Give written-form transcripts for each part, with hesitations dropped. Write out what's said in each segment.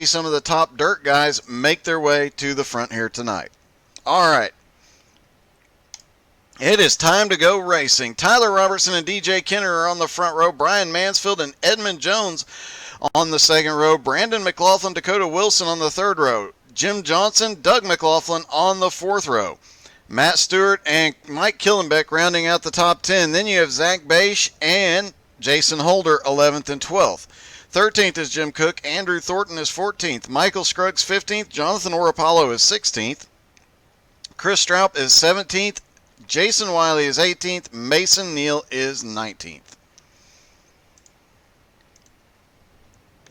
some of the top dirt guys make their way to the front here tonight. All right. It is time to go racing. Tyler Robertson and DJ Kenner are on the front row. Brian Mansfield and Edmund Jones on the second row. Brandon McLaughlin, Dakota Wilson on the third row. Jim Johnson, Doug McLaughlin on the fourth row. Matt Stewart and Mike Killenbeck rounding out the top 10. Then you have Zach Bache and Jason Holder, 11th and 12th. 13th is Jim Cook. Andrew Thornton is 14th. Michael Scruggs, 15th. Jonathan Orapollo is 16th. Chris Stroup is 17th. Jason Wiley is 18th. Mason Neal is 19th.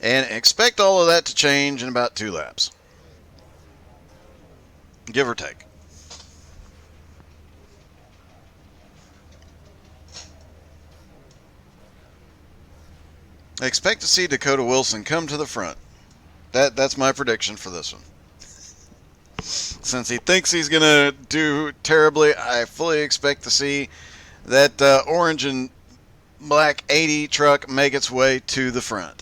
And expect all of that to change in about 2 laps. Give or take. I expect to see Dakota Wilson come to the front. That's my prediction for this one. Since he thinks he's going to do terribly, I fully expect to see that orange and black 80 truck make its way to the front.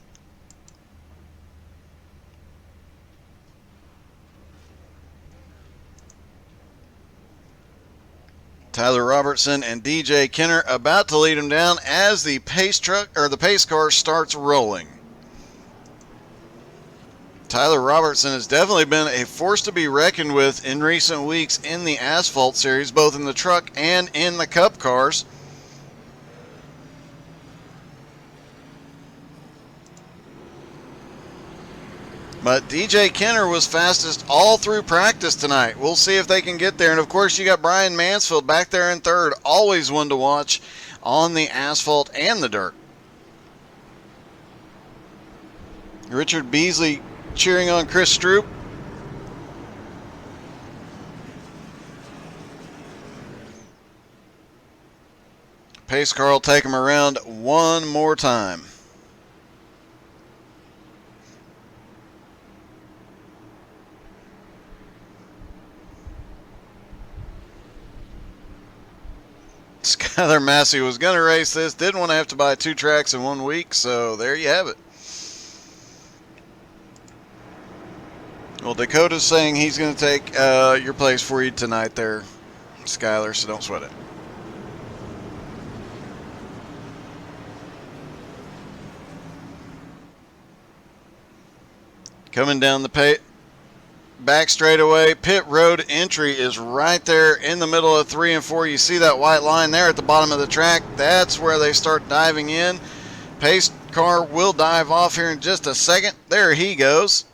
Tyler Robertson and DJ Kenner about to lead him down as the pace truck or the pace car starts rolling. Tyler Robertson has definitely been a force to be reckoned with in recent weeks in the Asphalt Series, both in the truck and in the Cup cars. But DJ Kenner was fastest all through practice tonight. We'll see if they can get there. And, of course, you got Brian Mansfield back there in third. Always one to watch on the asphalt and the dirt. Richard Beasley cheering on Chris Stroop. Pace car will take him around one more time. Skylar Massey was going to race this. Didn't want to have to buy 2 tracks in 1 week, so there you have it. Well, Dakota's saying he's going to take your place for you tonight there, Skylar, so don't sweat it. Coming down the back straightaway, pit road entry is right there in the middle of 3 and 4. You see that white line there at the bottom of the track. That's where they start diving in. Pace car will dive off here in just a second. There he goes.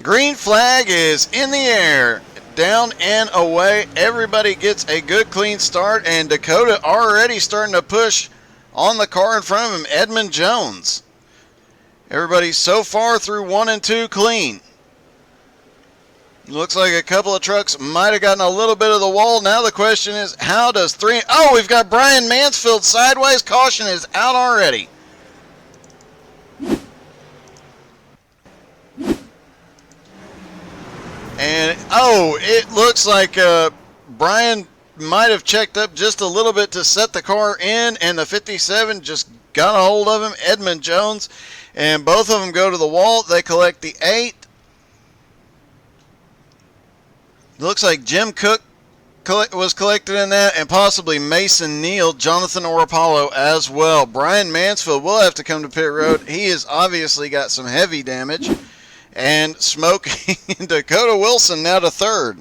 Green flag is in the air. Down and away. Everybody gets a good clean start, and Dakota already starting to push on the car in front of him, Edmund Jones. Everybody so far through 1 and 2 clean. Looks like a couple of trucks might have gotten a little bit of the wall. Now the question is, how does 3... Oh, we've got Brian Mansfield sideways. Caution is out already. And, it looks like Brian might have checked up just a little bit to set the car in, and the 57 just got a hold of him, Edmund Jones, and both of them go to the wall. They collect the 8. Looks like Jim Cook was collected in that, and possibly Mason Neal, Jonathan Orapollo as well. Brian Mansfield will have to come to pit road. He has obviously got some heavy damage. And smoking Dakota Wilson now to third.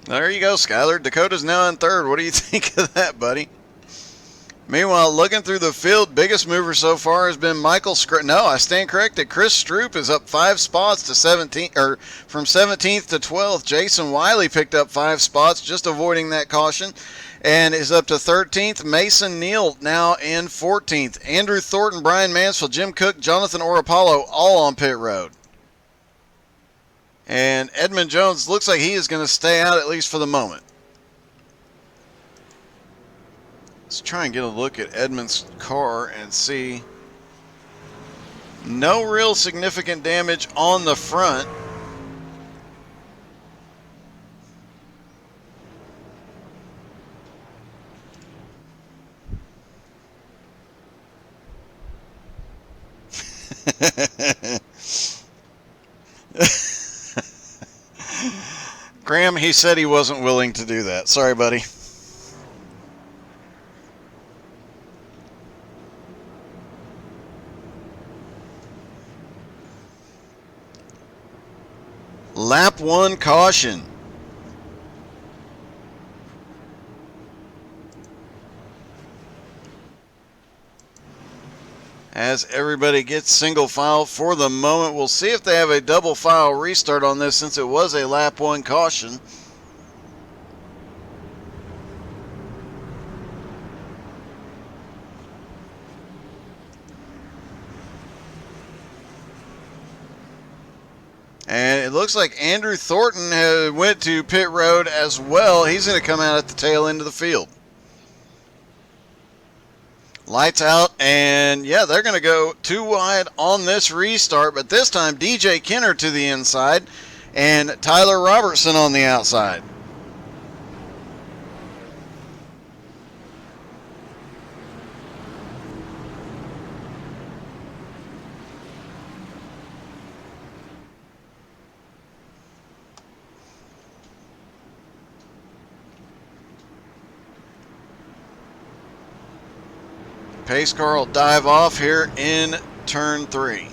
There you go, Skyler. Dakota's now in third. What do you think of that, buddy? Meanwhile, looking through the field, biggest mover so far has been Michael No, I stand corrected. Chris Stroop is up 5 spots to 17, or from 17th to 12th. Jason Wiley picked up 5 spots, just avoiding that caution, and is up to 13th. Mason Neal now in 14th. Andrew Thornton, Brian Mansfield, Jim Cook, Jonathan Orapollo, all on pit road. And Edmund Jones looks like he is going to stay out at least for the moment. Let's try and get a look at Edmund's car and see. No real significant damage on the front. Graham, he said he wasn't willing to do that. Sorry, buddy. Lap 1 caution. As everybody gets single file for the moment, we'll see if they have a double file restart on this since it was a lap 1 caution. And it looks like Andrew Thornton went to pit road as well. He's going to come out at the tail end of the field. Lights out, and yeah, they're going to go 2 wide on this restart, but this time DJ Kenner to the inside and Tyler Robertson on the outside. Pace car will dive off here in turn 3.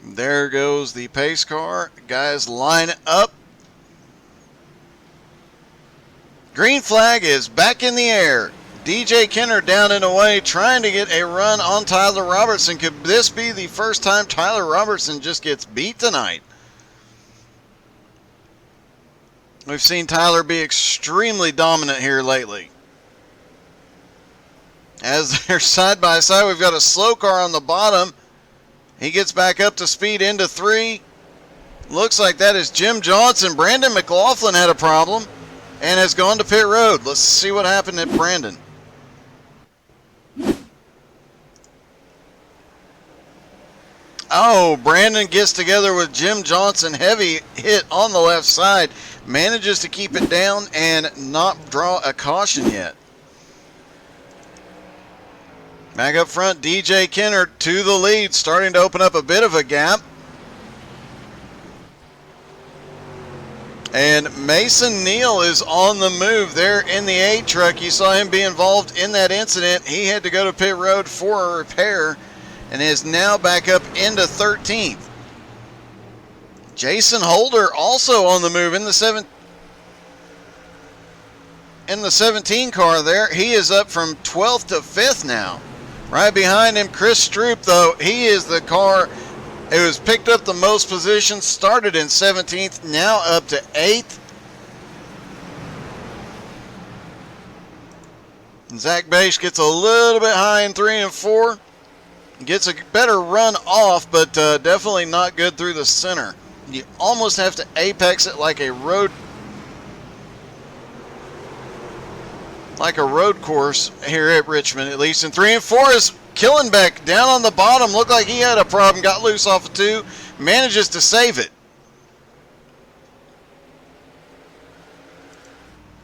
There goes the pace car. Guys line up. Green flag is back in the air. DJ Kenner down and away trying to get a run on Tyler Robertson. Could this be the first time Tyler Robertson just gets beat tonight? We've seen Tyler be extremely dominant here lately. As they're side by side, we've got a slow car on the bottom. He gets back up to speed into 3. Looks like that is Jim Johnson. Brandon McLaughlin had a problem and has gone to pit road. Let's see what happened at Brandon. Oh, Brandon gets together with Jim Johnson. Heavy hit on the left side. Manages to keep it down and not draw a caution yet. Back up front, DJ Kenner to the lead, starting to open up a bit of a gap. And Mason Neal is on the move there in the 8 truck. You saw him be involved in that incident. He had to go to pit road for a repair and is now back up into 13th. Jason Holder also on the move in the 17 car there. He is up from 12th to 5th now. Right behind him, Chris Stroop, though, he is the car who has picked up the most positions, started in 17th, now up to 8th. And Zach Bache gets a little bit high in 3 and 4. Gets a better run off, but definitely not good through the center. You almost have to apex it like a road course here at Richmond, at least. And 3 and 4 is Killenbeck down on the bottom. Looked like he had a problem, got loose off of 2, manages to save it.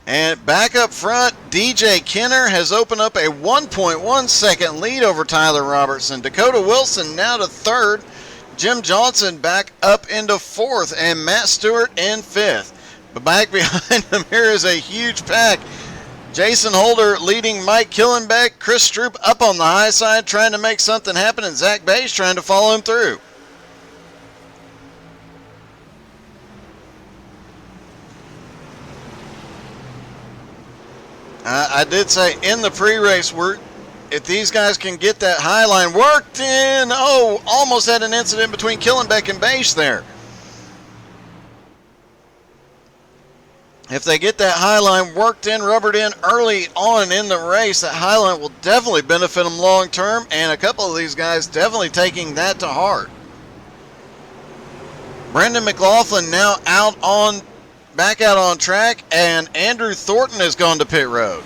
And back up front, DJ Kenner has opened up a 1.1 second lead over Tyler Robertson. Dakota Wilson now to 3rd. Jim Johnson back up into 4th, and Matt Stewart in 5th. But back behind him here is a huge pack. Jason Holder leading Mike Killenbeck. Chris Stroop up on the high side trying to make something happen, and Zach Bache trying to follow him through. I did say in the pre-race, if these guys can get that high line worked in, almost had an incident between Killenbeck and Bache there. If they get that high line worked in, rubbered in early on in the race, that high line will definitely benefit them long term, and a couple of these guys definitely taking that to heart. Brendan McLaughlin now back out on track, and Andrew Thornton has gone to pit road.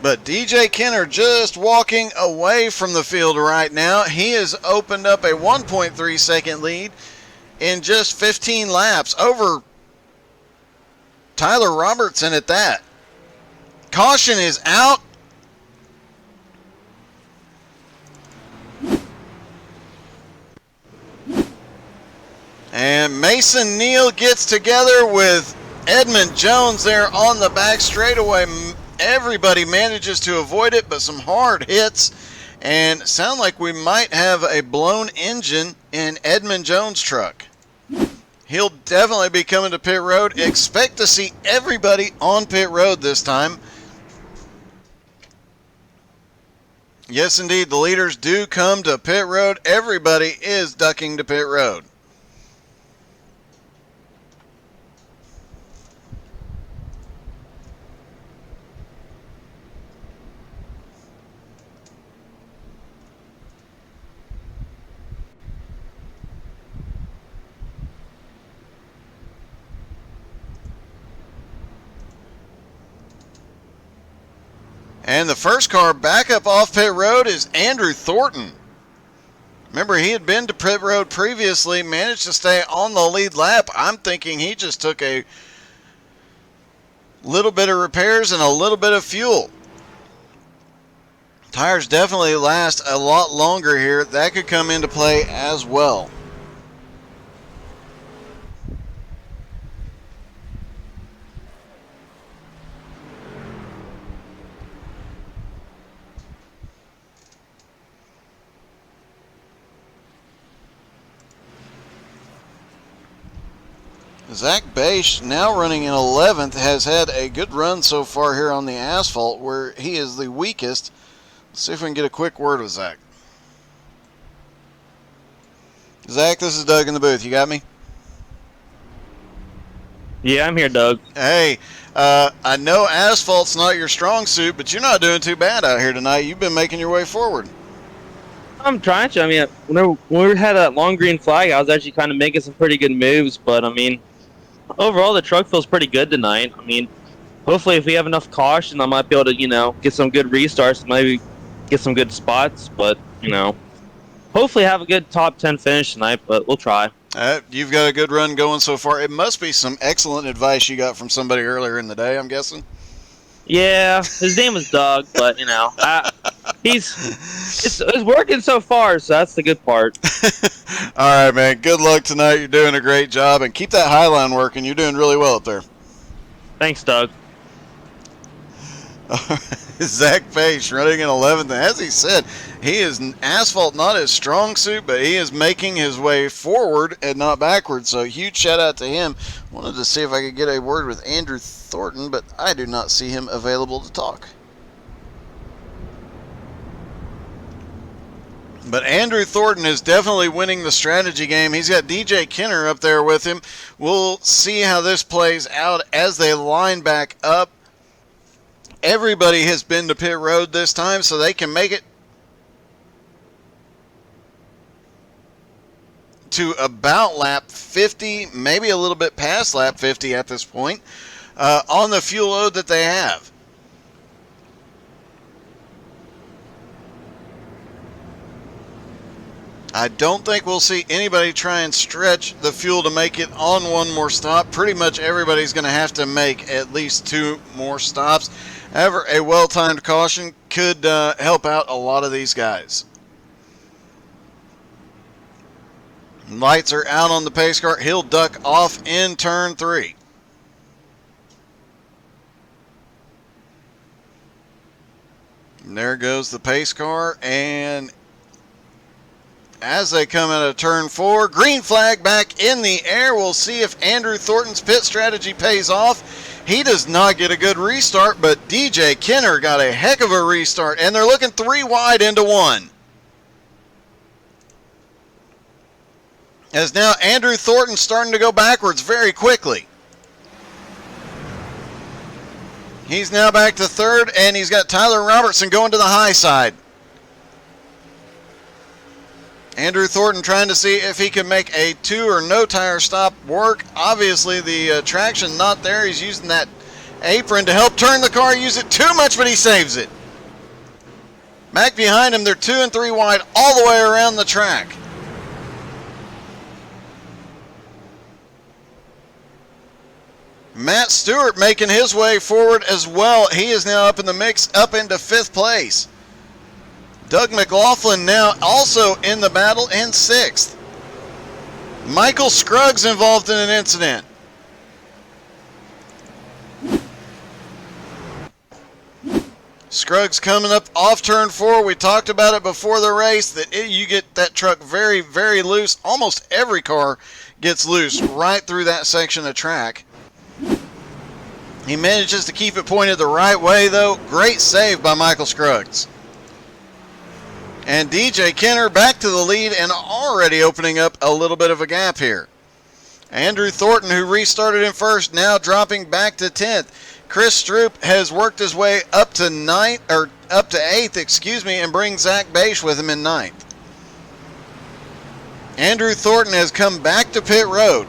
But DJ Kenner just walking away from the field right now. He has opened up a 1.3 second lead. in just 15 laps over Tyler Robertson at that. Caution is out. And Mason Neal gets together with Edmund Jones there on the back straightaway. Everybody manages to avoid it, but some hard hits. And sound like we might have a blown engine in Edmund Jones' truck. He'll definitely be coming to pit road. Expect to see everybody on pit road this time. Yes, indeed, the leaders do come to pit road. Everybody is ducking to pit road. And the first car back up off pit road is Andrew Thornton. Remember, he had been to pit road previously, managed to stay on the lead lap. I'm thinking he just took a little bit of repairs and a little bit of fuel. Tires definitely last a lot longer here. That could come into play as well. Zach Bache, now running in 11th, has had a good run so far here on the asphalt where he is the weakest. Let's see if we can get a quick word with Zach. Zach, this is Doug in the booth. You got me? Yeah, I'm here, Doug. Hey, I know asphalt's not your strong suit, but you're not doing too bad out here tonight. You've been making your way forward. I'm trying to. I mean, when we had that long green flag, I was actually kind of making some pretty good moves, but I mean, overall, the truck feels pretty good tonight. I mean, hopefully if we have enough caution, I might be able to, get some good restarts, maybe get some good spots, but, hopefully have a good top 10 finish tonight, but we'll try. You've got a good run going so far. It must be some excellent advice you got from somebody earlier in the day, I'm guessing. Yeah, his name was Doug, but, it's working so far, so that's the good part. All right, man. Good luck tonight. You're doing a great job, and keep that high line working. You're doing really well up there. Thanks, Doug. Zach Page running in 11th. And as he said, he is asphalt not his strong suit, but he is making his way forward and not backwards. So huge shout out to him. Wanted to see if I could get a word with Andrew Thornton, but I do not see him available to talk. But Andrew Thornton is definitely winning the strategy game. He's got DJ Kenner up there with him. We'll see how this plays out as they line back up. Everybody has been to pit road this time, so they can make it to about lap 50, maybe a little bit past lap 50 at this point, on the fuel load that they have. I don't think we'll see anybody try and stretch the fuel to make it on one more stop. Pretty much everybody's going to have to make at least 2 more stops. However, a well-timed caution could help out a lot of these guys. Lights are out on the pace car. He'll duck off in turn 3. And there goes the pace car, and as they come out of turn 4, green flag back in the air. We'll see if Andrew Thornton's pit strategy pays off. He does not get a good restart, but DJ Kenner got a heck of a restart, and they're looking 3 wide into 1. As now Andrew Thornton starting to go backwards very quickly. He's now back to 3rd, and he's got Tyler Robertson going to the high side. Andrew Thornton trying to see if he can make a 2 or no tire stop work. Obviously the traction not there. He's using that apron to help turn the car. Use it too much, but he saves it. Back behind him, they're 2 and 3 wide all the way around the track. Matt Stewart making his way forward as well. He is now up in the mix, up into 5th place. Doug McLaughlin now also in the battle in 6th. Michael Scruggs involved in an incident. Scruggs coming up off turn 4. We talked about it before the race that you get that truck very, very loose. Almost every car gets loose right through that section of track. He manages to keep it pointed the right way, though. Great save by Michael Scruggs. And DJ Kenner back to the lead and already opening up a little bit of a gap here. Andrew Thornton, who restarted in 1st, now dropping back to 10th. Chris Stroop has worked his way up to 8th, and brings Zach Bache with him in 9th. Andrew Thornton has come back to pit road.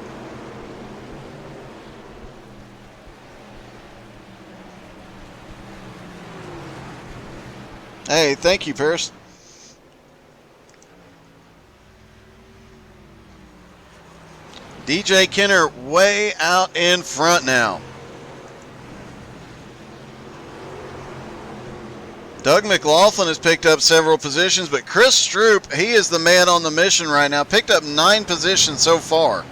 Hey, thank you, Pierce. DJ Kenner way out in front now. Doug McLaughlin has picked up several positions, but Chris Stroop, he is the man on the mission right now. Picked up 9 positions so far.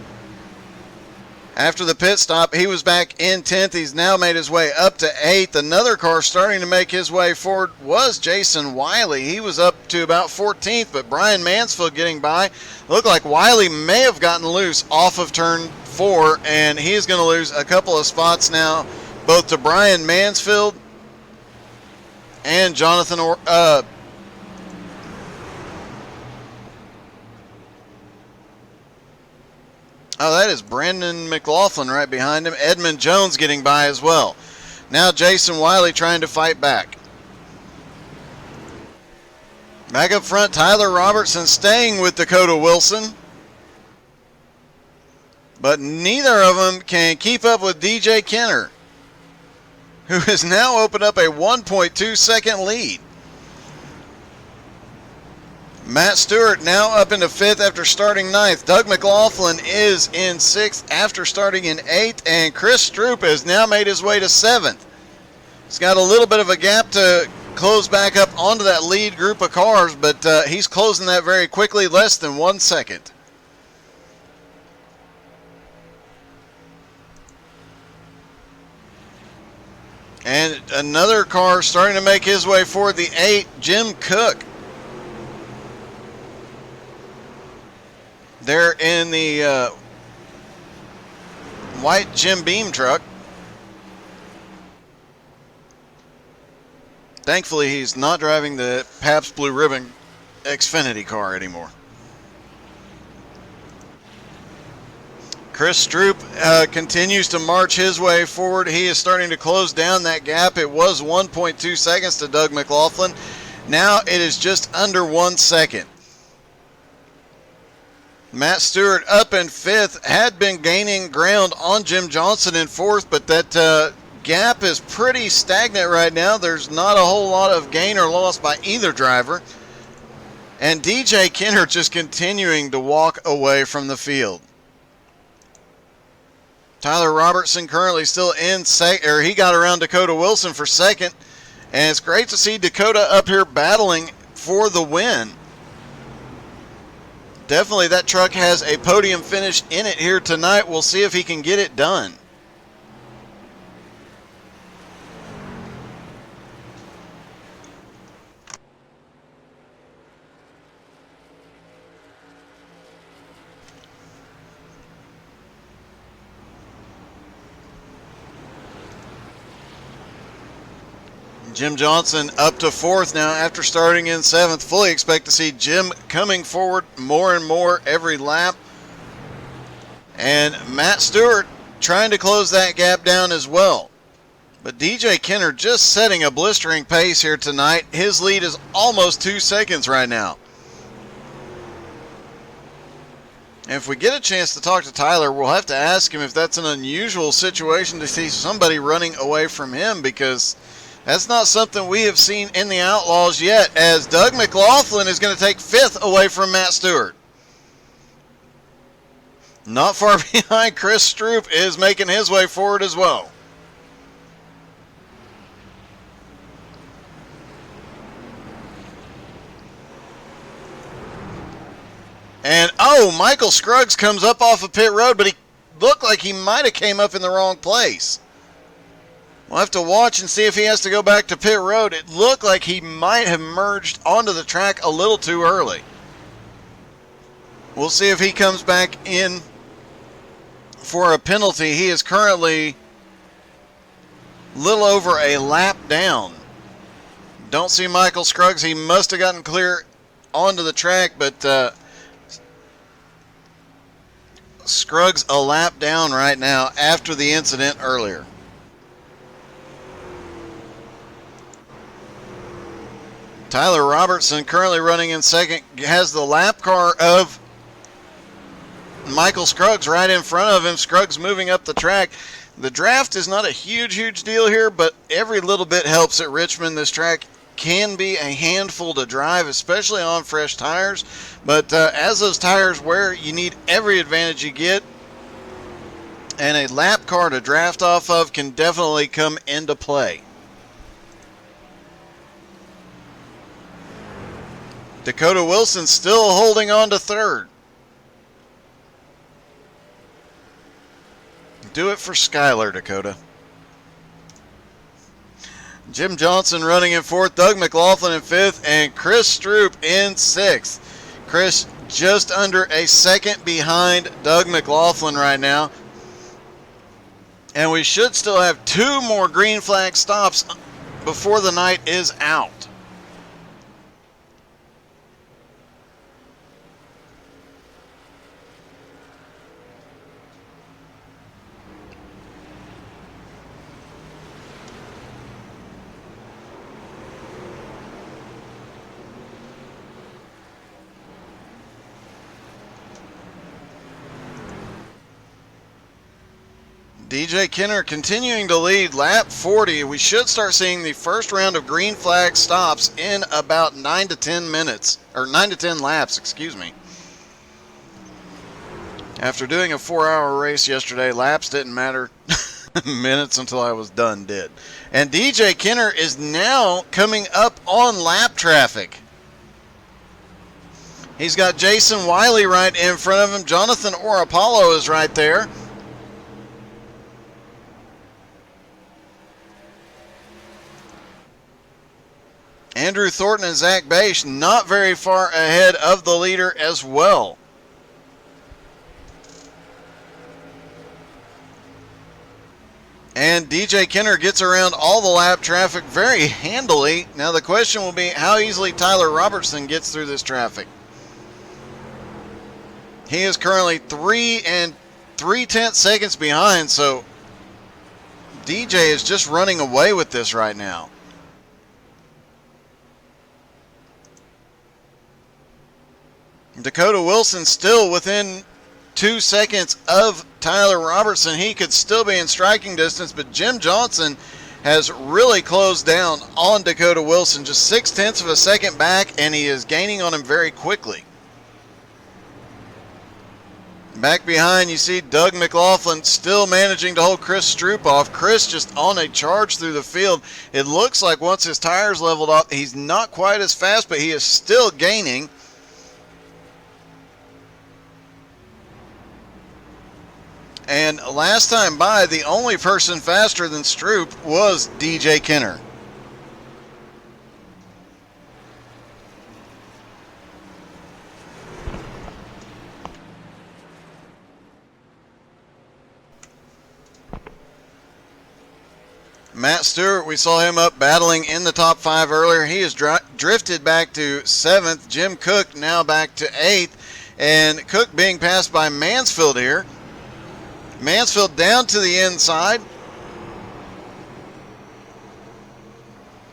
After the pit stop, he was back in 10th. He's now made his way up to 8th. Another car starting to make his way forward was Jason Wiley. He was up to about 14th, but Brian Mansfield getting by. Looked like Wiley may have gotten loose off of turn 4, and he's going to lose a couple of spots now, both to Brian Mansfield and Jonathan Oh, that is Brandon McLaughlin right behind him. Edmund Jones getting by as well. Now Jason Wiley trying to fight back. Back up front, Tyler Robertson staying with Dakota Wilson. But neither of them can keep up with DJ Kenner, who has now opened up a 1.2 second lead. Matt Stewart now up into 5th after starting 9th. Doug McLaughlin is in 6th after starting in 8th. And Chris Stroop has now made his way to 7th. He's got a little bit of a gap to close back up onto that lead group of cars, but he's closing that very quickly, less than 1 second. And another car starting to make his way forward, the 8, Jim Cook. They're in the white Jim Beam truck. Thankfully, he's not driving the Pabst Blue Ribbon Xfinity car anymore. Chris Stroop continues to march his way forward. He is starting to close down that gap. It was 1.2 seconds to Doug McLaughlin. Now it is just under 1 second. Matt Stewart up in 5th, had been gaining ground on Jim Johnson in 4th, but that gap is pretty stagnant right now. There's not a whole lot of gain or loss by either driver. And DJ Kenner just continuing to walk away from the field. Tyler Robertson currently still in second, or he got around Dakota Wilson for 2nd. And it's great to see Dakota up here battling for the win. Definitely that truck has a podium finish in it here tonight. We'll see if he can get it done. Jim Johnson up to 4th now after starting in 7th. Fully expect to see Jim coming forward more and more every lap. And Matt Stewart trying to close that gap down as well. But DJ Kenner just setting a blistering pace here tonight. His lead is almost 2 seconds right now. And if we get a chance to talk to Tyler, we'll have to ask him if that's an unusual situation to see somebody running away from him, because that's not something we have seen in the Outlaws yet, as Doug McLaughlin is going to take 5th away from Matt Stewart. Not far behind, Chris Stroop is making his way forward as well. And, oh, Michael Scruggs comes up off of pit road, but he looked like he might have came up in the wrong place. We'll have to watch and see if he has to go back to pit road. It looked like he might have merged onto the track a little too early. We'll see if he comes back in for a penalty. He is currently a little over a lap down. Don't see Michael Scruggs. He must have gotten clear onto the track, but Scruggs a lap down right now after the incident earlier. Tyler Robertson, currently running in second, has the lap car of Michael Scruggs right in front of him. Scruggs moving up the track. The draft is not a huge deal here, but every little bit helps at Richmond. This track can be a handful to drive, especially on fresh tires. But as those tires wear, you need every advantage you get. And a lap car to draft off of can definitely come into play. Dakota Wilson still holding on to third. Do it for Skyler, Dakota. Jim Johnson running in fourth, Doug McLaughlin in fifth, and Chris Stroop in sixth. Chris just under a second behind Doug McLaughlin right now. And we should still have 2 more green flag stops before the night is out. DJ Kenner continuing to lead, lap 40. We should start seeing the first round of green flag stops in about 9 to 10 minutes, or 9 to 10 laps, excuse me. After doing a 4-hour race yesterday, laps didn't matter. Minutes until I was done did. And DJ Kenner is now coming up on lap traffic. He's got Jason Wiley right in front of him. Jonathan Orapollo is right there. Andrew Thornton and Zach Bache not very far ahead of the leader as well. And DJ Kenner gets around all the lap traffic very handily. Now the question will be how easily Tyler Robertson gets through this traffic. He is currently 3 3/10 seconds behind, so DJ is just running away with this right now. Dakota Wilson still within 2 seconds of Tyler Robertson. He could still be in striking distance, but Jim Johnson has really closed down on Dakota Wilson. Just 0.6 of a second back, and he is gaining on him very quickly. Back behind, you see Doug McLaughlin still managing to hold Chris Stroop off. Chris just on a charge through the field. It looks like once his tires leveled off, he's not quite as fast, but he is still gaining. And last time by, the only person faster than Stroop was DJ Kenner. Matt Stewart, we saw him up battling in the top 5 earlier. He has drifted back to 7th. Jim Cook now back to 8th. And Cook being passed by Mansfield here. Mansfield down to the inside.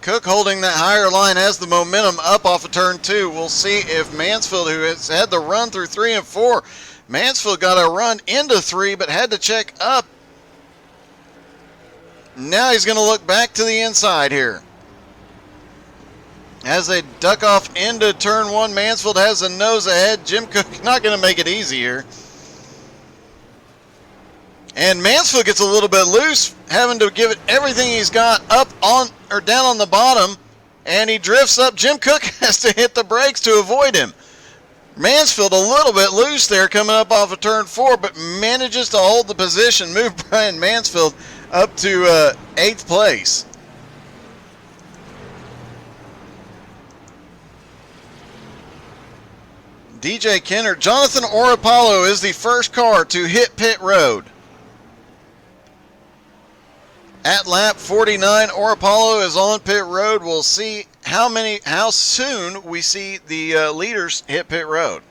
Cook holding that higher line, has the momentum up off of turn 2. We'll see if Mansfield, who has had the run through 3 and 4, Mansfield got a run into 3 but had to check up. Now he's going to look back to the inside here. As they duck off into turn 1, Mansfield has a nose ahead. Jim Cook not going to make it easy here. And Mansfield gets a little bit loose, having to give it everything he's got up on or down on the bottom, and he drifts up. Jim Cook has to hit the brakes to avoid him. Mansfield a little bit loose there coming up off of turn 4, but manages to hold the position, move Brian Mansfield up to 8th place. DJ Kenner, Jonathan Orapollo is the first car to hit pit road. At lap 49, Orapollo is on pit road. We'll see how soon we see the leaders hit pit road.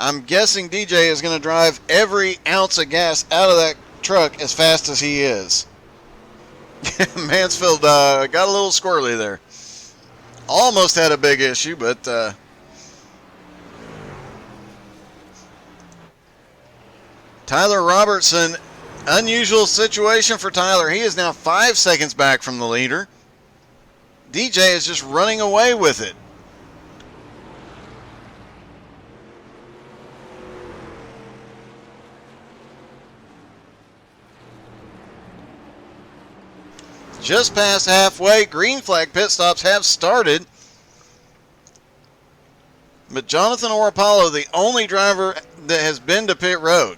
I'm guessing DJ is going to drive every ounce of gas out of that truck as fast as he is. Mansfield got a little squirrely there. Almost had a big issue, but Tyler Robertson, unusual situation for Tyler. He is now 5 seconds back from the leader. DJ is just running away with it. Just past halfway, green flag pit stops have started. But Jonathan Orapollo, the only driver that has been to pit road.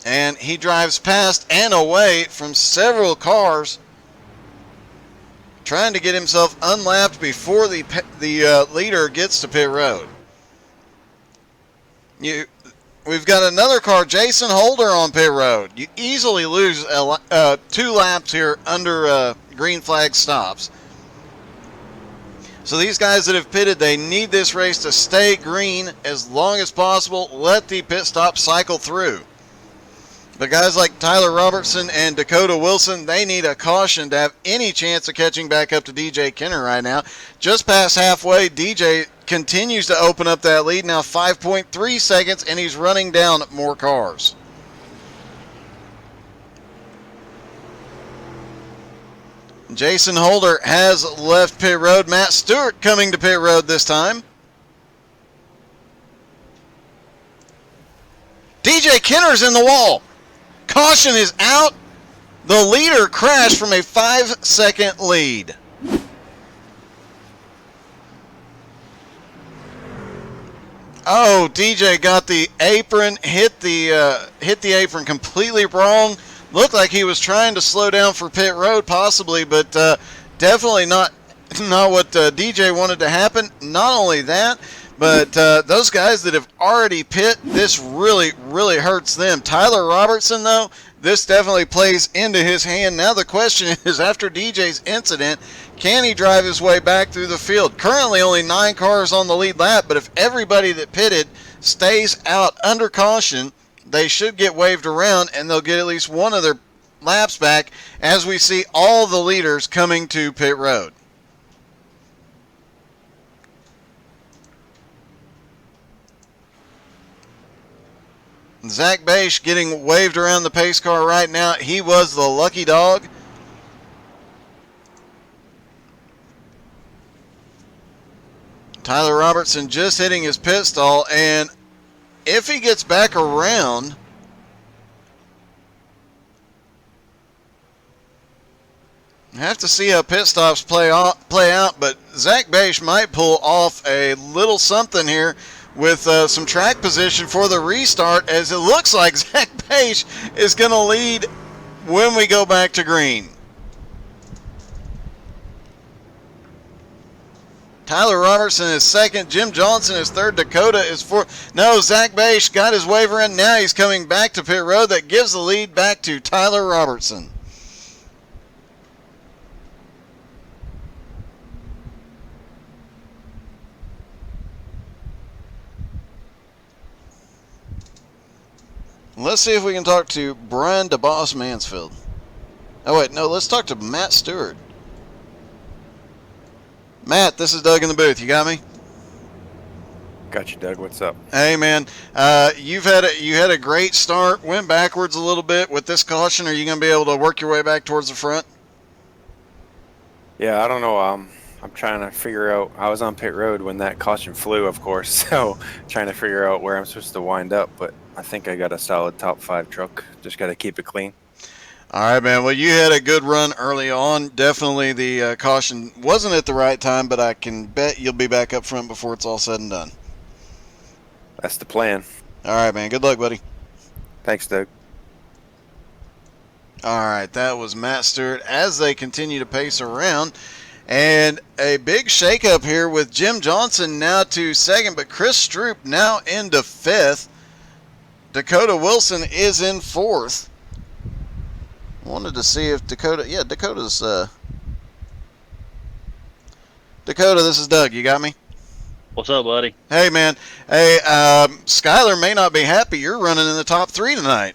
And he drives past and away from several cars, trying to get himself unlapped before the leader gets to pit road. We've got another car, Jason Holder, on pit road. You easily lose 2 laps here under green flag stops. So these guys that have pitted, they need this race to stay green as long as possible. Let the pit stop cycle through. But guys like Tyler Robertson and Dakota Wilson, they need a caution to have any chance of catching back up to DJ Kenner right now. Just past halfway, DJ continues to open up that lead. Now 5.3 seconds, and he's running down more cars. Jason Holder has left pit road. Matt Stewart coming to pit road this time. DJ Kenner's in the wall. Caution is out. The leader crashed from a 5-second lead. Oh, DJ got the apron, hit the apron completely wrong. Looked like he was trying to slow down for pit road possibly, but definitely not what DJ wanted to happen. Not only that, but those guys that have already pit, this really, really hurts them. Tyler Robertson, though, this definitely plays into his hand. Now the question is, after DJ's incident, can he drive his way back through the field? Currently only 9 cars on the lead lap, but if everybody that pitted stays out under caution, they should get waved around, and they'll get at least one of their laps back as we see all the leaders coming to pit road. Zach Bache getting waved around the pace car right now. He was the lucky dog. Tyler Robertson just hitting his pit stall, and if he gets back around, I have to see how pit stops play out, but Zach Bache might pull off a little something here with some track position for the restart, as it looks like Zach Bache is going to lead when we go back to green. Tyler Robertson is second. Jim Johnson is third. Dakota is fourth. No, Zach Bache got his waiver in. Now he's coming back to pit road. That gives the lead back to Tyler Robertson. Let's see if we can talk to Brian DeBoss Mansfield. Oh, wait, no, let's talk to Matt Stewart. Matt, this is Doug in the booth. You got me? Got you, Doug. What's up? Hey, man. You had a great start. Went backwards a little bit. With this caution, are you going to be able to work your way back towards the front? Yeah, I don't know. I'm trying to figure out. I was on pit road when that caution flew, of course, so trying to figure out where I'm supposed to wind up. But I think I got a solid top 5 truck. Just got to keep it clean. All right, man. Well, you had a good run early on. Definitely the caution wasn't at the right time, but I can bet you'll be back up front before it's all said and done. That's the plan. All right, man. Good luck, buddy. Thanks, Doug. All right, that was Matt Stewart as they continue to pace around. And a big shakeup here with Jim Johnson now to second, but Chris Stroop now into fifth. Dakota Wilson is in fourth. Wanted to see if Dakota, Dakota's, Dakota, this is Doug. You got me? What's up, buddy? Hey, man. Hey, Skyler may not be happy you're running in the top 3 tonight.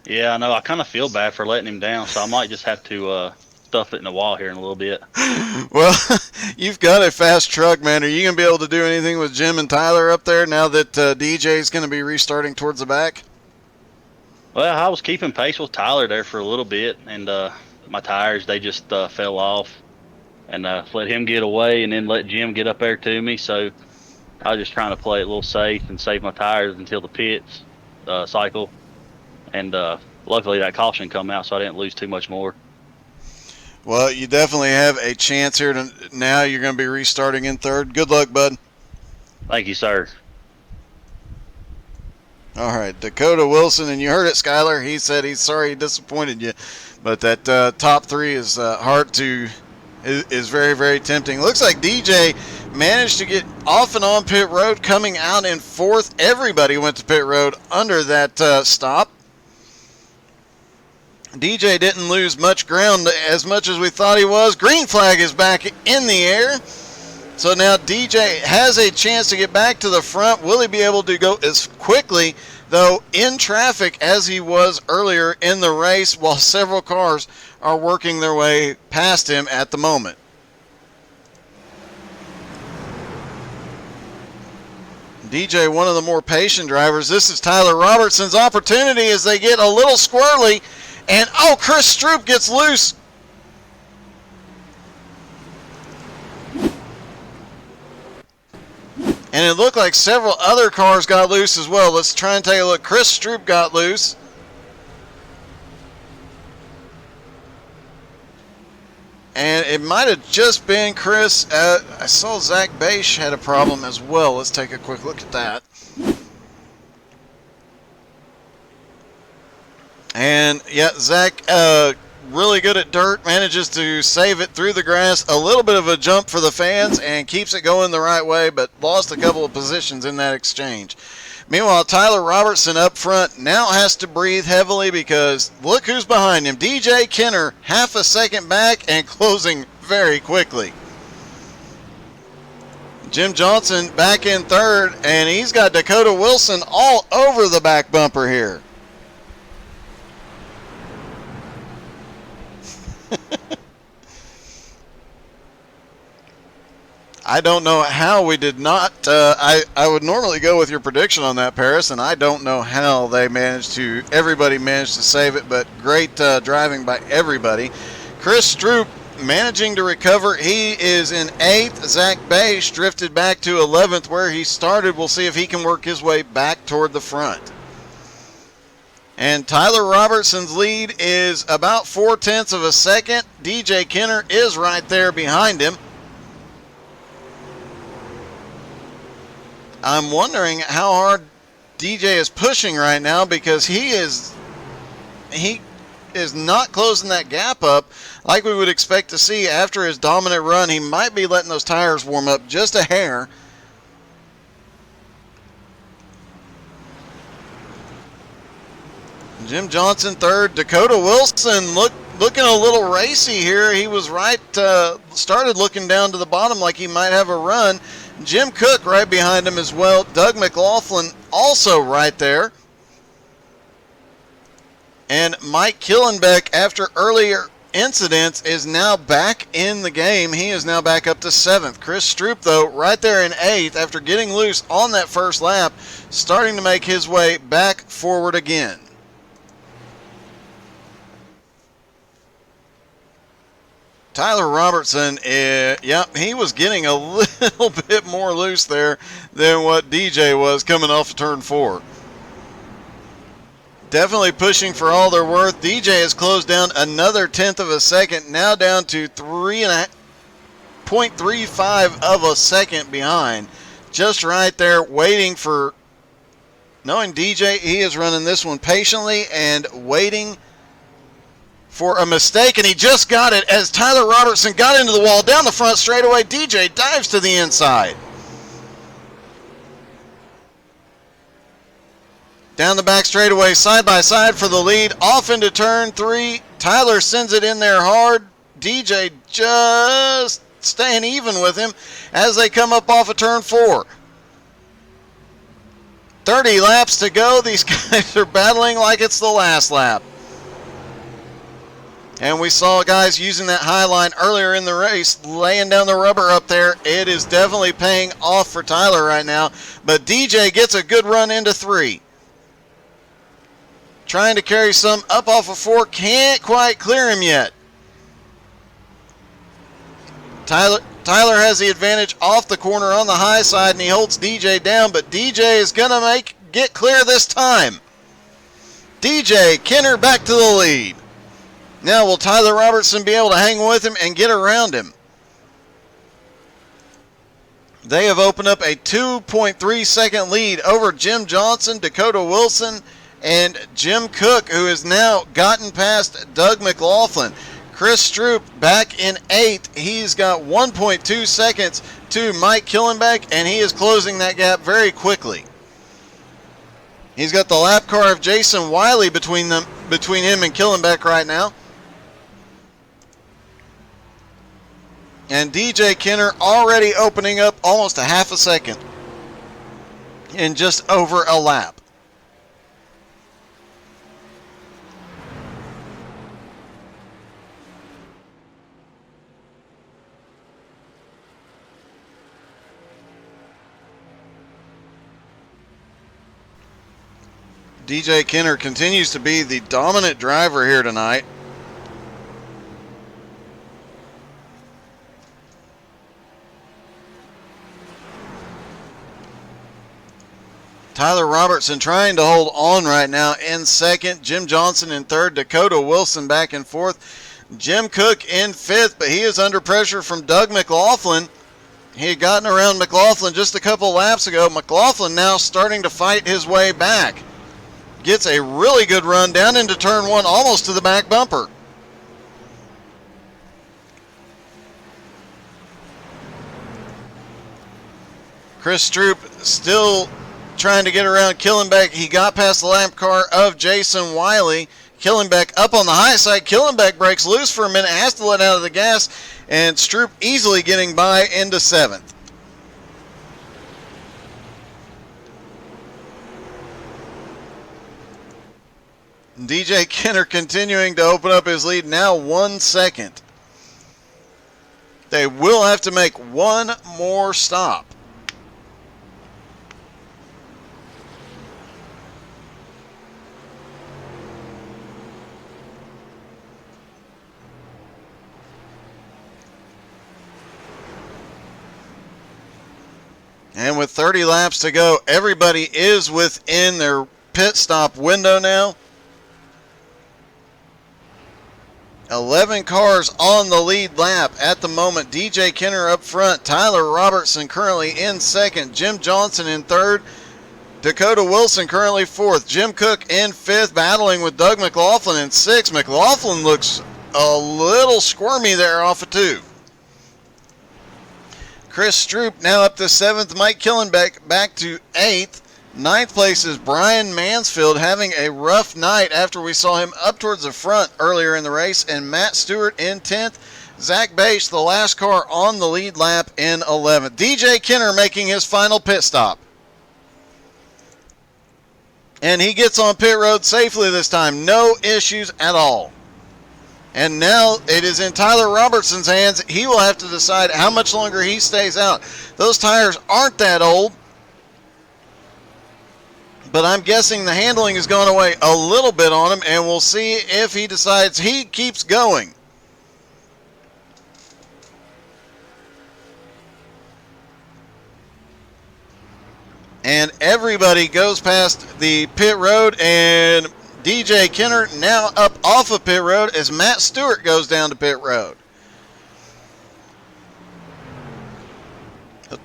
Yeah, I know. I kind of feel bad for letting him down, so I might just have to stuff it in the wall here in a little bit. Well, you've got a fast truck, man. Are you going to be able to do anything with Jim and Tyler up there now that DJ's going to be restarting towards the back? Well, I was keeping pace with Tyler there for a little bit, and my tires, they just fell off. And let him get away and then let Jim get up there to me. So I was just trying to play it a little safe and save my tires until the pits cycle. And luckily that caution come out, so I didn't lose too much more. Well, you definitely have a chance here. Now you're going to be restarting in third. Good luck, bud. Thank you, sir. All right, Dakota Wilson, and you heard it, Skyler. He said he's sorry he disappointed you. But that top 3 is hard to... is very, very tempting. Looks like DJ managed to get off and on pit road, coming out in fourth. Everybody went to pit road under that stop. DJ didn't lose much ground as much as we thought he was. Green flag is back in the air. So now DJ has a chance to get back to the front. Will he be able to go as quickly, though, in traffic as he was earlier in the race, while several cars are working their way past him at the moment? DJ, one of the more patient drivers. This is Tyler Robertson's opportunity as they get a little squirrely. And, oh, Chris Stroop gets loose. And it looked like several other cars got loose as well. Let's try and take a look. Chris Stroop got loose. And it might have just been Chris. I saw Zach Bache had a problem as well. Let's take a quick look at that. And, yeah, Zach, really good at dirt, manages to save it through the grass. A little bit of a jump for the fans and keeps it going the right way, but lost a couple of positions in that exchange. Meanwhile, Tyler Robertson up front now has to breathe heavily because look who's behind him. DJ Kenner, half a second back and closing very quickly. Jim Johnson back in third, and he's got Dakota Wilson all over the back bumper here. I don't know how we did not. I would normally go with your prediction on that, Paris, and I don't know how they managed to. Everybody managed to save it, but great driving by everybody. Chris Stroop managing to recover. He is in 8th. Zach Bache drifted back to 11th where he started. We'll see if he can work his way back toward the front. And Tyler Robertson's lead is about 0.4 of a second. DJ Kenner is right there behind him. I'm wondering how hard DJ is pushing right now because he is not closing that gap up like we would expect to see after his dominant run. He might be letting those tires warm up just a hair. Jim Johnson third. Dakota Wilson looking a little racy here. He was started looking down to the bottom like he might have a run. Jim Cook right behind him as well. Doug McLaughlin also right there. And Mike Killenbeck, after earlier incidents, is now back in the game. He is now back up to 7th. Chris Stroop, though, right there in 8th after getting loose on that first lap, starting to make his way back forward again. Tyler Robertson, yep, he was getting a little bit more loose there than what DJ was coming off of turn 4. Definitely pushing for all they're worth. DJ has closed down another tenth of a second, now down to 0.35 of a second behind. Just right there, waiting for, knowing DJ, he is running this one patiently and waiting for a mistake, and he just got it as Tyler Robertson got into the wall down the front straightaway. DJ dives to the inside. Down the back straightaway, side by side for the lead, off into turn 3. Tyler sends it in there hard. DJ just staying even with him as they come up off of turn 4. 30 laps to go. These guys are battling like it's the last lap. And we saw guys using that high line earlier in the race, laying down the rubber up there. It is definitely paying off for Tyler right now. But DJ gets a good run into 3. Trying to carry some up off of 4. Can't quite clear him yet. Tyler has the advantage off the corner on the high side, and he holds DJ down, but DJ is going to get clear this time. DJ Kenner back to the lead. Now will Tyler Robertson be able to hang with him and get around him? They have opened up a 2.3 second lead over Jim Johnson, Dakota Wilson, and Jim Cook, who has now gotten past Doug McLaughlin. Chris Stroop back in 8th. He's got 1.2 seconds to Mike Killenbeck, and he is closing that gap very quickly. He's got the lap car of Jason Wiley between him and Killenbeck right now. And DJ Kenner already opening up almost a half a second in just over a lap. DJ Kenner continues to be the dominant driver here tonight. Tyler Robertson trying to hold on right now in 2nd. Jim Johnson in 3rd. Dakota Wilson back in 4th. Jim Cook in 5th, but he is under pressure from Doug McLaughlin. He had gotten around McLaughlin just a couple laps ago. McLaughlin now starting to fight his way back. Gets a really good run down into turn 1, almost to the back bumper. Chris Stroop still trying to get around Killenbeck. He got past the lap car of Jason Wiley. Killenbeck up on the high side. Killenbeck breaks loose for a minute, has to let out of the gas, and Stroop easily getting by into 7th. DJ Kenner continuing to open up his lead, now 1 second. They will have to make one more stop. And with 30 laps to go, everybody is within their pit stop window now. 11 cars on the lead lap at the moment. DJ Kenner up front. Tyler Robertson currently in 2nd. Jim Johnson in 3rd. Dakota Wilson currently 4th. Jim Cook in 5th, battling with Doug McLaughlin in 6th. McLaughlin looks a little squirmy there off of 2. Chris Stroop now up to 7th. Mike Killenbeck back to 8th. 9th place is Brian Mansfield, having a rough night after we saw him up towards the front earlier in the race. And Matt Stewart in 10th. Zach Bache, the last car on the lead lap, in 11th. DJ Kenner making his final pit stop. And he gets on pit road safely this time. No issues at all. And now it is in Tyler Robertson's hands. He will have to decide how much longer he stays out. Those tires aren't that old, but I'm guessing the handling has gone away a little bit on him, and we'll see if he decides he keeps going. And everybody goes past the pit road, and DJ Kenner now up off of pit road as Matt Stewart goes down to pit road.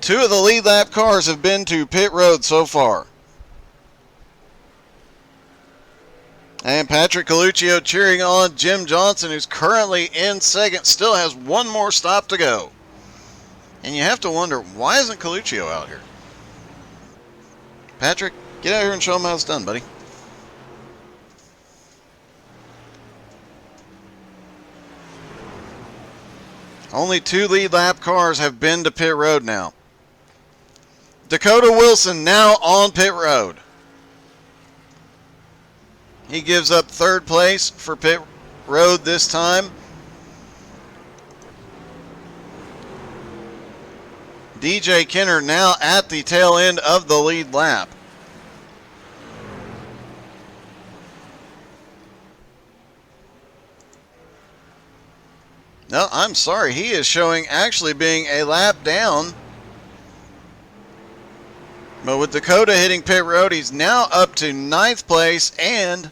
Two of the lead lap cars have been to pit road so far. And Patrick Coluccio cheering on Jim Johnson, who's currently in second, still has one more stop to go. And you have to wonder, why isn't Coluccio out here? Patrick, get out here and show him how it's done, buddy. Only two lead lap cars have been to pit road now. Dakota Wilson now on pit road. He gives up third place for pit road this time. DJ Kenner now at the tail end of the lead lap. No, I'm sorry. He is showing actually being a lap down. But with Dakota hitting pit road, he's now up to 9th place. And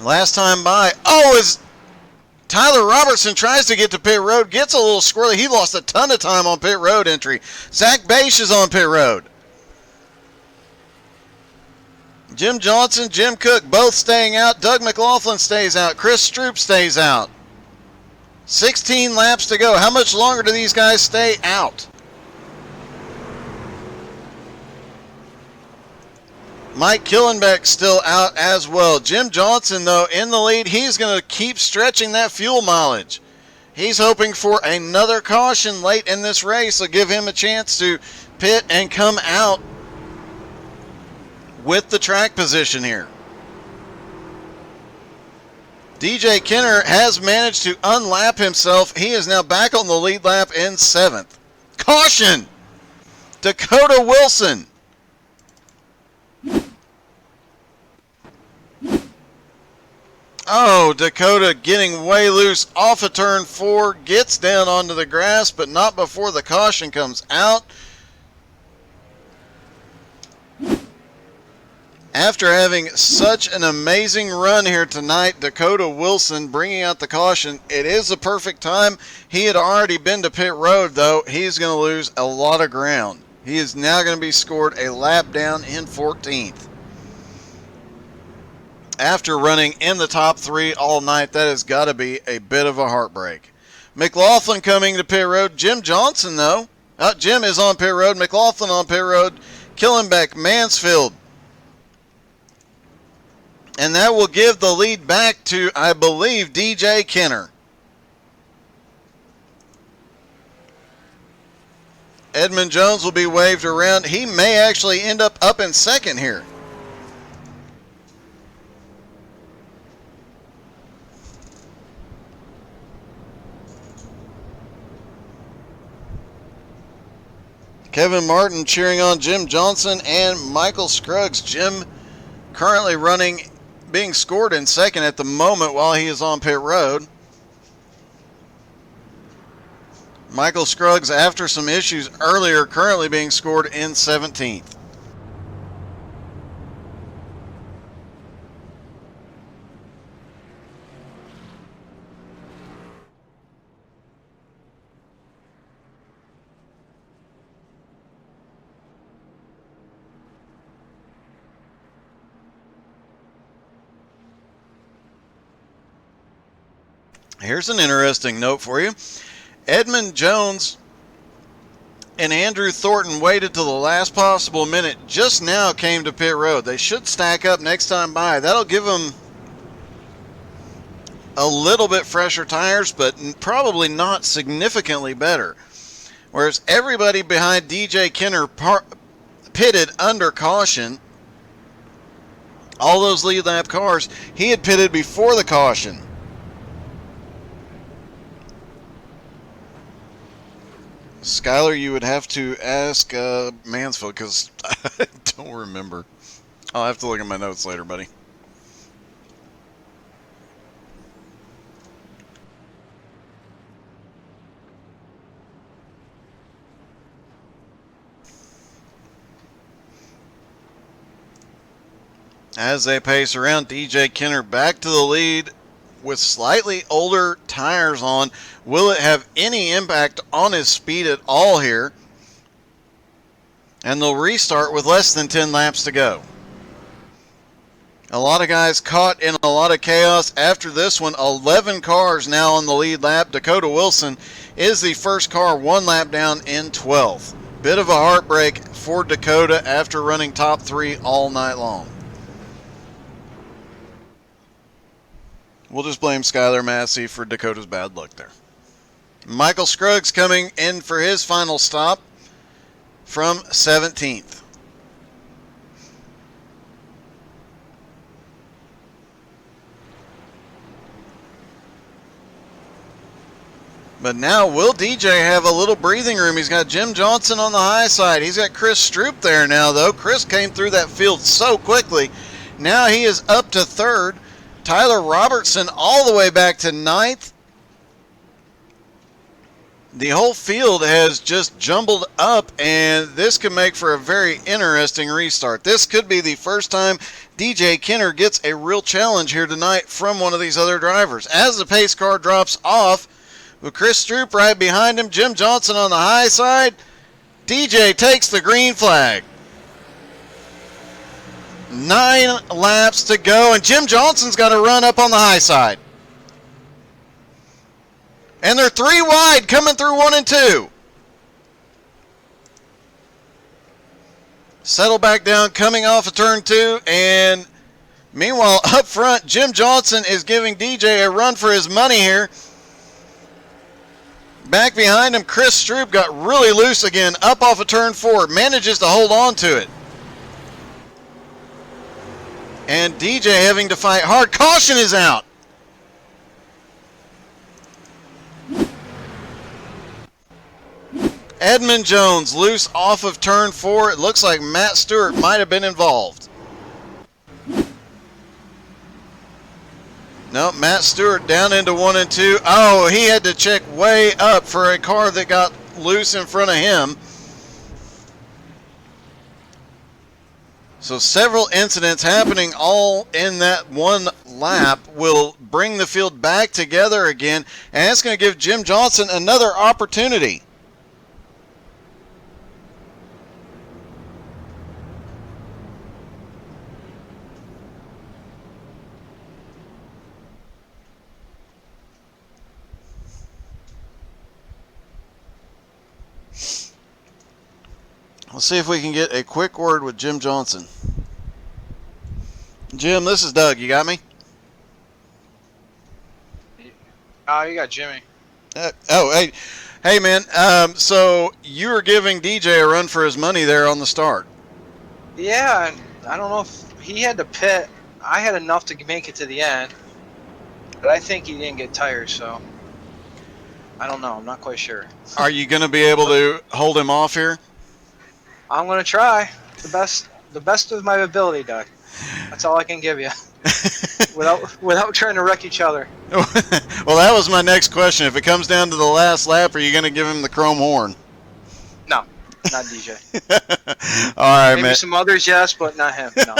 last time by, as Tyler Robertson tries to get to pit road, gets a little squirrely. He lost a ton of time on pit road entry. Zach Bache is on pit road. Jim Johnson, Jim Cook, both staying out. Doug McLaughlin stays out. Chris Stroop stays out. 16 laps to go. How much longer do these guys stay out? Mike Killenbeck still out as well. Jim Johnson, though, in the lead. He's going to keep stretching that fuel mileage. He's hoping for another caution late in this race to give him a chance to pit and come out with the track position here. DJ Kenner has managed to unlap himself. He is now back on the lead lap in 7th. Caution! Dakota Wilson. Dakota getting way loose off of turn 4. Gets down onto the grass, but not before the caution comes out. After having such an amazing run here tonight, Dakota Wilson bringing out the caution. It is the perfect time. He had already been to pit road, though. He's going to lose a lot of ground. He is now going to be scored a lap down in 14th. After running in the top 3 all night, that has got to be a bit of a heartbreak. McLaughlin coming to pit road. Jim Johnson, though. Jim is on pit road. McLaughlin on pit road. Killenbeck, Mansfield. And that will give the lead back to, I believe, DJ Kenner. Edmund Jones will be waved around. He may actually end up in second here. Kevin Martin cheering on Jim Johnson and Michael Scruggs. Jim currently being scored in second at the moment while he is on pit road. Michael Scruggs, after some issues earlier, currently being scored in 17th. Here's an interesting note for you. Edmund Jones and Andrew Thornton waited till the last possible minute. Just now came to pit road. They should stack up next time by. That'll give them a little bit fresher tires, but probably not significantly better. Whereas everybody behind DJ Kenner pitted under caution. All those lead lap cars, he had pitted before the caution. Skylar, you would have to ask Mansfield because I don't remember. I'll have to look at my notes later, buddy. As they pace around, DJ Kenner back to the lead with slightly older tires on. Will it have any impact on his speed at all here? And they'll restart with less than 10 laps to go. A lot of guys caught in a lot of chaos after this one. 11 cars now on the lead lap. Dakota Wilson is the first car 1 lap down in 12th. Bit of a heartbreak for Dakota after running top 3 all night long. We'll just blame Skylar Massey for Dakota's bad luck there. Michael Scruggs coming in for his final stop from 17th. But now, will DJ have a little breathing room? He's got Jim Johnson on the high side. He's got Chris Stroop there now, though. Chris came through that field so quickly. Now he is up to 3rd. Tyler Robertson all the way back to 9th. The whole field has just jumbled up, and this could make for a very interesting restart. This could be the first time DJ Kenner gets a real challenge here tonight from one of these other drivers. As the pace car drops off, with Chris Stroop right behind him, Jim Johnson on the high side, DJ takes the green flag. 9 laps to go, and Jim Johnson's got to run up on the high side. And they're 3 wide coming through 1 and 2. Settle back down coming off of turn 2, and meanwhile up front, Jim Johnson is giving DJ a run for his money here. Back behind him, Chris Stroop got really loose again up off of turn 4, manages to hold on to it. And DJ having to fight hard. Caution is out. Edmund Jones loose off of turn 4. It looks like Matt Stewart might have been involved. No, Matt Stewart down into 1 and 2. Oh, he had to check way up for a car that got loose in front of him. So several incidents happening all in that 1 lap will bring the field back together again, and it's going to give Jim Johnson another opportunity. Let's see if we can get a quick word with Jim Johnson. Jim, this is Doug. You got me? Oh, you got Jimmy. Hey, man. So you were giving DJ a run for his money there on the start. Yeah, and I don't know if he had to pit. I had enough to make it to the end, but I think he didn't get tires, so I don't know. I'm not quite sure. Are you going to be able to hold him off here? I'm gonna try the best of my ability, Doug. That's all I can give you. without trying to wreck each other. Well, that was my next question. If it comes down to the last lap, are you going to give him the chrome horn? No, not DJ. All right, Maybe man. some others, yes, but not him. No,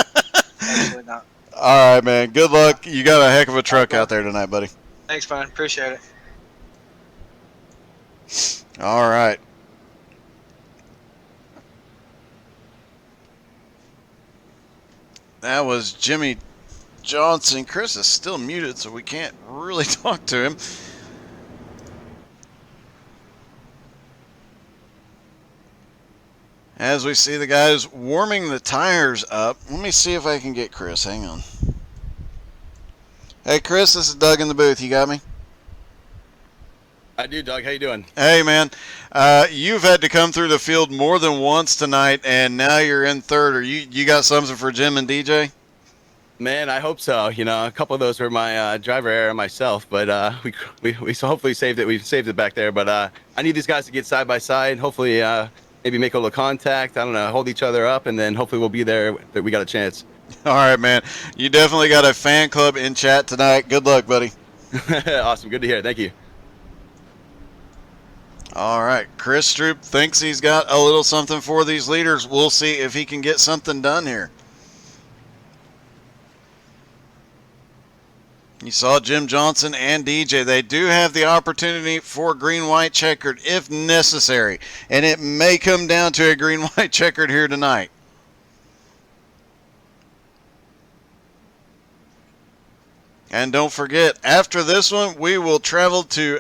absolutely not. All right, man. Good luck. You got a heck of a truck out there tonight, buddy. Thanks, man. Appreciate it. All right. That was Jimmy Johnson. Chris is still muted, so we can't really talk to him. As we see the guys warming the tires up. Let me see if I can get Chris. Hang on. Hey, Chris, this is Doug in the booth. You got me? I do, Doug. How you doing? Hey, man. You've had to come through the field more than once tonight, and now you're in 3rd. Or you got something for Jim and DJ? Man, I hope so. You know, a couple of those were my driver error myself, but we so hopefully saved it. We saved it back there, but I need these guys to get side by side. Hopefully, maybe make a little contact. I don't know, hold each other up, and then hopefully we'll be there. That we got a chance. All right, man. You definitely got a fan club in chat tonight. Good luck, buddy. Awesome. Good to hear. Thank you. All right. Chris Stroop thinks he's got a little something for these leaders. We'll see if he can get something done here. You saw Jim Johnson and DJ. They do have the opportunity for green-white checkered if necessary. And it may come down to a green-white checkered here tonight. And don't forget, after this one, we will travel to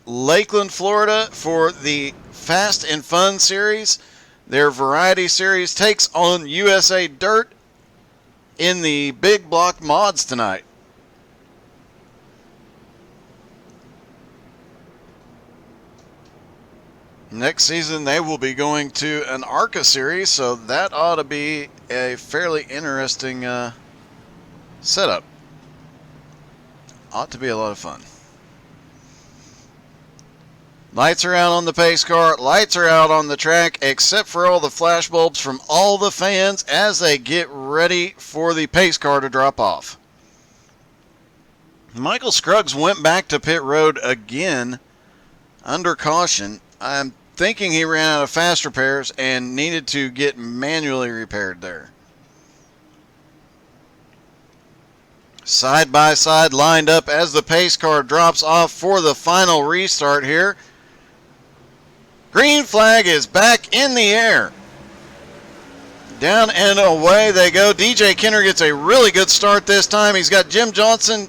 Lakeland, Florida for the Fast and Fun Series. Their Variety Series takes on USA Dirt in the Big Block Mods tonight. Next season, they will be going to an ARCA series, so that ought to be a fairly interesting setup. Ought to be a lot of fun. Lights are out on the pace car. Lights are out on the track, except for all the flash bulbs from all the fans as they get ready for the pace car to drop off. Michael Scruggs went back to pit road again under caution. I'm thinking he ran out of fast repairs and needed to get manually repaired there. Side by side lined up as the pace car drops off for the final restart here. Green flag is back in the air. Down and away they go. DJ Kenner gets a really good start this time. He's got Jim Johnson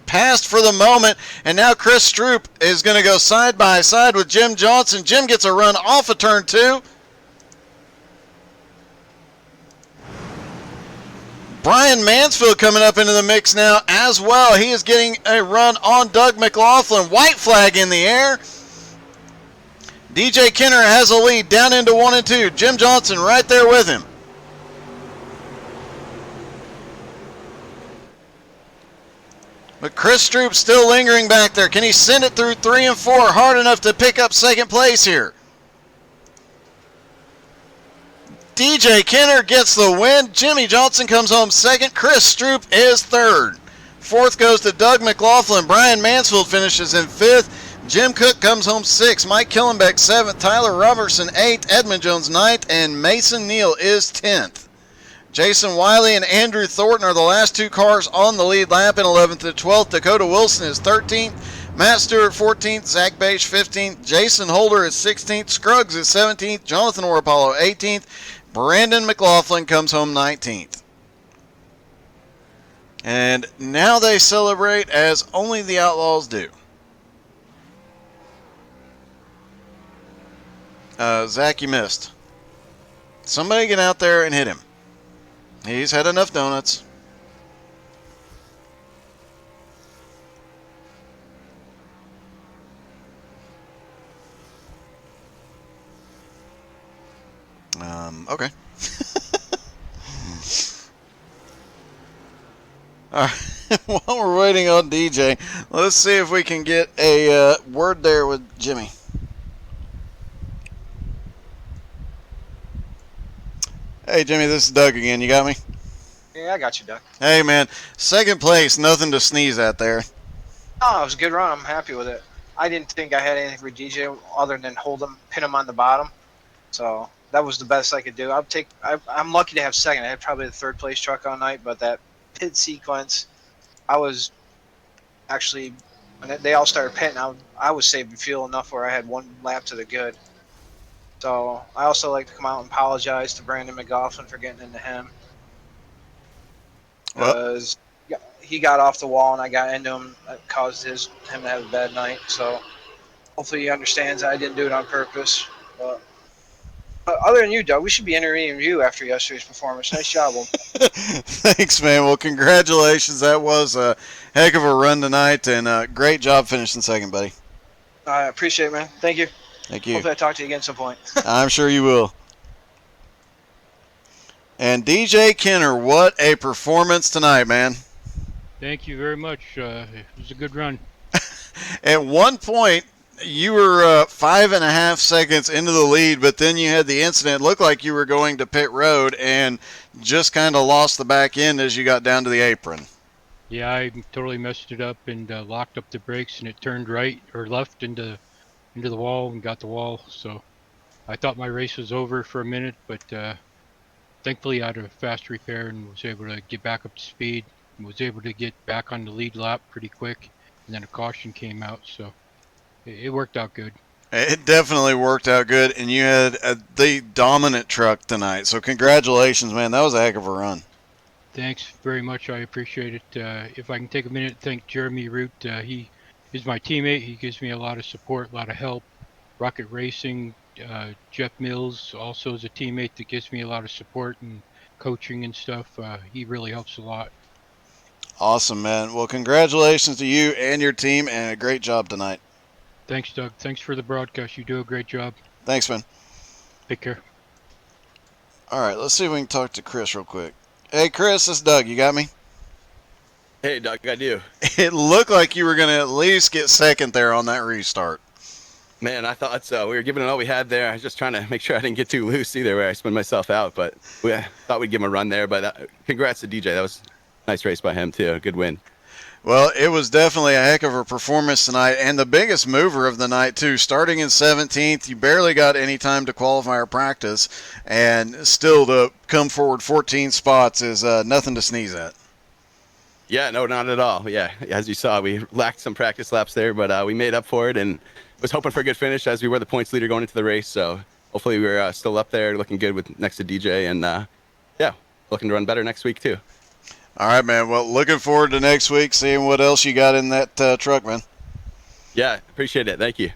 passed for the moment, and now Chris Stroop is going to go side by side with Jim Johnson. Jim gets a run off of turn 2. Brian Mansfield coming up into the mix now as well. He is getting a run on Doug McLaughlin. White flag in the air. DJ Kenner has a lead down into 1 and 2. Jim Johnson right there with him. But Chris Stroop still lingering back there. Can he send it through 3 and 4 hard enough to pick up second place here? DJ Kenner gets the win. Jimmy Johnson comes home second. Chris Stroop is third. Fourth goes to Doug McLaughlin. Brian Mansfield finishes in fifth. Jim Cook comes home sixth. Mike Killenbeck seventh. Tyler Robertson eighth. Edmund Jones ninth. And Mason Neal is 10th. Jason Wiley and Andrew Thornton are the last 2 cars on the lead lap in 11th to 12th. Dakota Wilson is 13th. Matt Stewart 14th. Zach Bache 15th. Jason Holder is 16th. Scruggs is 17th. Jonathan Orapollo 18th. Brandon McLaughlin comes home 19th. And now they celebrate as only the Outlaws do. Zach, you missed. Somebody get out there and hit him. He's had enough donuts. Okay. All right. While we're waiting on DJ, let's see if we can get a word there with Jimmy. Hey, Jimmy, this is Doug again. You got me? Yeah, I got you, Doug. Hey, man. Second place, nothing to sneeze at there. Oh, it was a good run. I'm happy with it. I didn't think I had anything for DJ other than hold him, pin him on the bottom. So that was the best I could do. I'm lucky to have second. I had probably the third place truck all night, but that pit sequence, I was actually, when they all started pitting, I was saving fuel enough where I had 1 lap to the good. So I also like to come out and apologize to Brandon McLaughlin for getting into him. Because he got off the wall and I got into him. That caused him to have a bad night. So hopefully he understands I didn't do it on purpose. But other than you, Doug, we should be interviewing you after yesterday's performance. Nice job. Thanks, man. Well, congratulations. That was a heck of a run tonight, and great job finishing second, buddy. I appreciate it, man. Thank you. Thank you. Hopefully I talk to you again at some point. I'm sure you will. And DJ Kenner, what a performance tonight, man. Thank you very much. It was a good run. At one point, you were 5.5 seconds into the lead, but then you had the incident. It looked like you were going to pit road and just kind of lost the back end as you got down to the apron. Yeah, I totally messed it up and locked up the brakes, and it turned right or left into the wall and got the wall. So I thought my race was over for a minute, but thankfully I had a fast repair and was able to get back up to speed. was able to get back on the lead lap pretty quick, and then a caution came out, so it worked out good. It definitely worked out good, and you had the dominant truck tonight. So congratulations, man. That was a heck of a run. Thanks very much. I appreciate it. If I can take a minute to thank Jeremy Root. He is my teammate. He gives me a lot of support, a lot of help. Rocket Racing, Jeff Mills also is a teammate that gives me a lot of support and coaching and stuff. He really helps a lot. Awesome, man. Well, congratulations to you and your team, and a great job tonight. Thanks, Doug. Thanks for the broadcast. You do a great job. Thanks, man. Take care. All right, let's see if we can talk to Chris real quick. Hey, Chris, this is Doug. You got me? Hey, Doug, I do. It looked like you were going to at least get second there on that restart. Man, I thought so. We were giving it all we had there. I was just trying to make sure I didn't get too loose either, where I spun myself out. But we thought we'd give him a run there. But congrats to DJ. That was a nice race by him, too. Good win. Well, it was definitely a heck of a performance tonight, and the biggest mover of the night, too. Starting in 17th, you barely got any time to qualify or practice, and still to come forward 14 spots is nothing to sneeze at. Yeah, no, not at all. Yeah, as you saw, we lacked some practice laps there, but we made up for it and was hoping for a good finish as we were the points leader going into the race. So hopefully we're still up there, looking good with next to DJ, and yeah, looking to run better next week, too. All right, man. Well, looking forward to next week, seeing what else you got in that truck, man. Yeah, appreciate it. Thank you.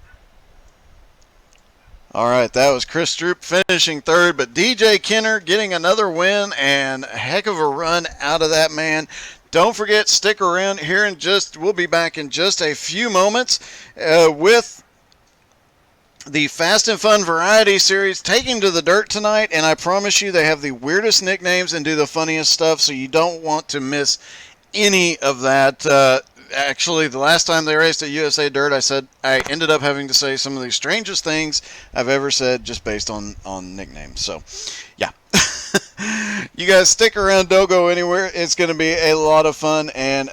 All right, that was Chris Stroop finishing third, but DJ Kenner getting another win and a heck of a run out of that man. Don't forget, stick around here we'll be back in just a few moments with the Fast and Fun Variety Series taking to the dirt tonight, and I promise you they have the weirdest nicknames and do the funniest stuff, so you don't want to miss any of that. Actually, the last time they raced at USA Dirt, I ended up having to say some of the strangest things I've ever said just based on nicknames. So, yeah. You guys stick around, don't go anywhere. It's going to be a lot of fun, and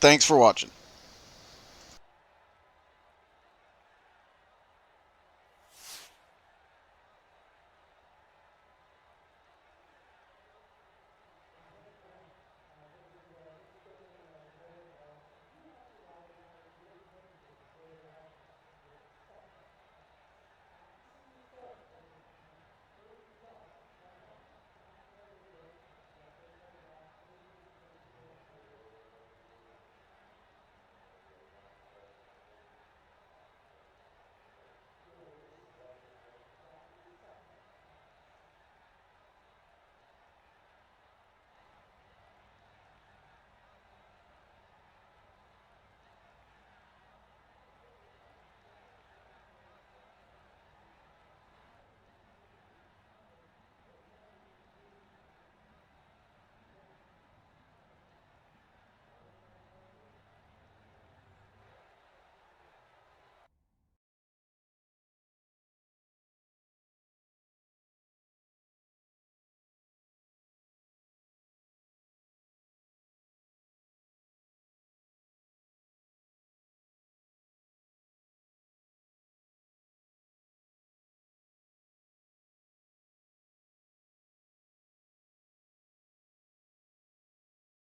thanks for watching.